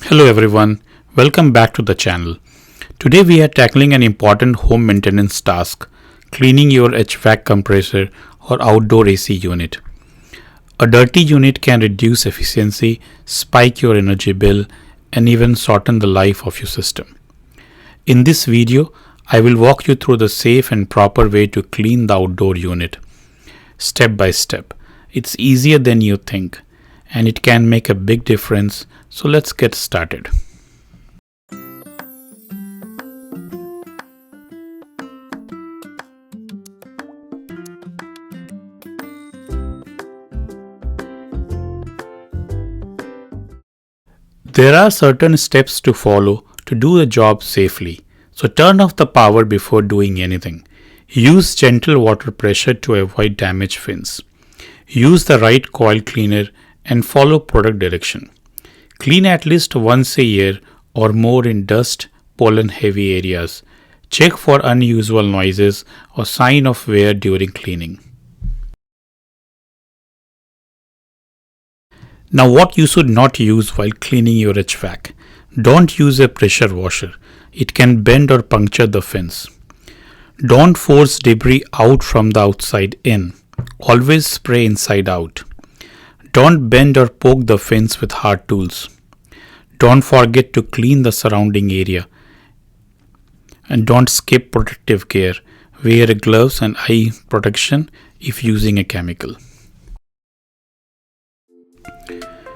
Hello everyone, welcome back to the channel. Today we are tackling an important home maintenance task, cleaning your HVAC compressor or outdoor AC unit. A dirty unit can reduce efficiency, spike your energy bill, and even shorten the life of your system. In this video, I will walk you through the safe and proper way to clean the outdoor unit, step by step. It's easier than you think, and it can make a big difference. So let's get started. There are certain steps to follow to do the job safely. So turn off the power before doing anything. Use gentle water pressure to avoid damaged fins. Use the right coil cleaner and follow product direction. Clean at least once a year or more in dust, pollen heavy areas. Check for unusual noises or sign of wear during cleaning. Now what you should not use while cleaning your HVAC. Don't use a pressure washer. It can bend or puncture the fins. Don't force debris out from the outside in. Always spray inside out. Don't bend or poke the fins with hard tools. Don't forget to clean the surrounding area. And don't skip protective care. Wear gloves and eye protection if using a chemical.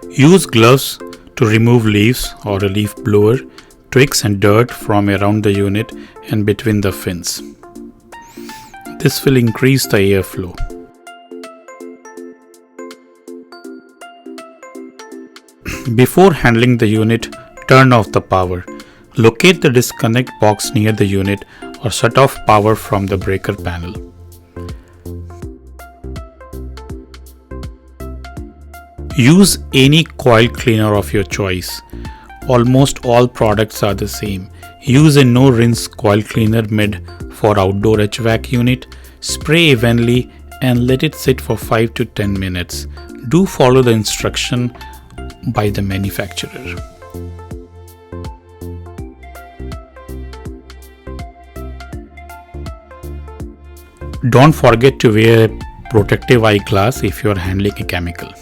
Use gloves to remove leaves or a leaf blower, twigs and dirt from around the unit and between the fins. This will increase the airflow. Before handling the unit, turn off the power. Locate the disconnect box near the unit or shut off power from the breaker panel. Use any coil cleaner of your choice. Almost all products are the same. Use a no-rinse coil cleaner made for outdoor HVAC unit. Spray evenly and let it sit for 5 to 10 minutes. Do follow the instruction by the manufacturer. Don't forget to wear a protective eyeglass if you are handling a chemical.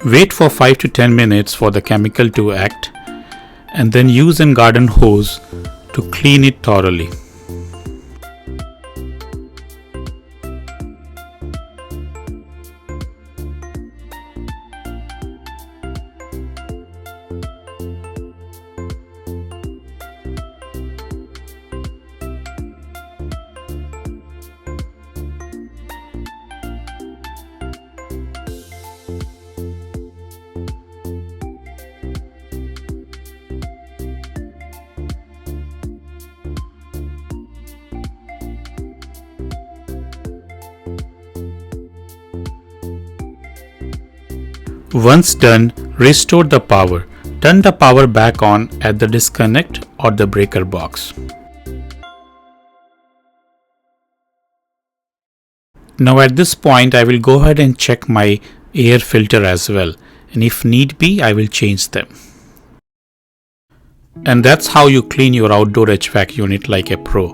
Wait for 5 to 10 minutes for the chemical to act and then use a garden hose to clean it thoroughly. Once done, restore the power. Turn the power back on at the disconnect or the breaker box. Now at this point I will go ahead and check my air filter as well, and if need be I will change them. And that's how you clean your outdoor HVAC unit like a pro.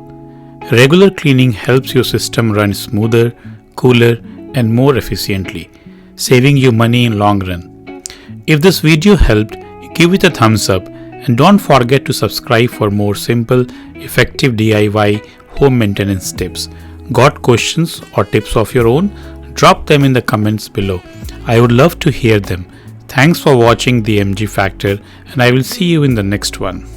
Regular cleaning helps your system run smoother, cooler, and more efficiently, saving you money in long run. If this video helped, give it a thumbs up and don't forget to subscribe for more simple, effective DIY home maintenance tips. Got questions or tips of your own? Drop them in the comments below. I would love to hear them. Thanks for watching the MG Factor, and I will see you in the next one.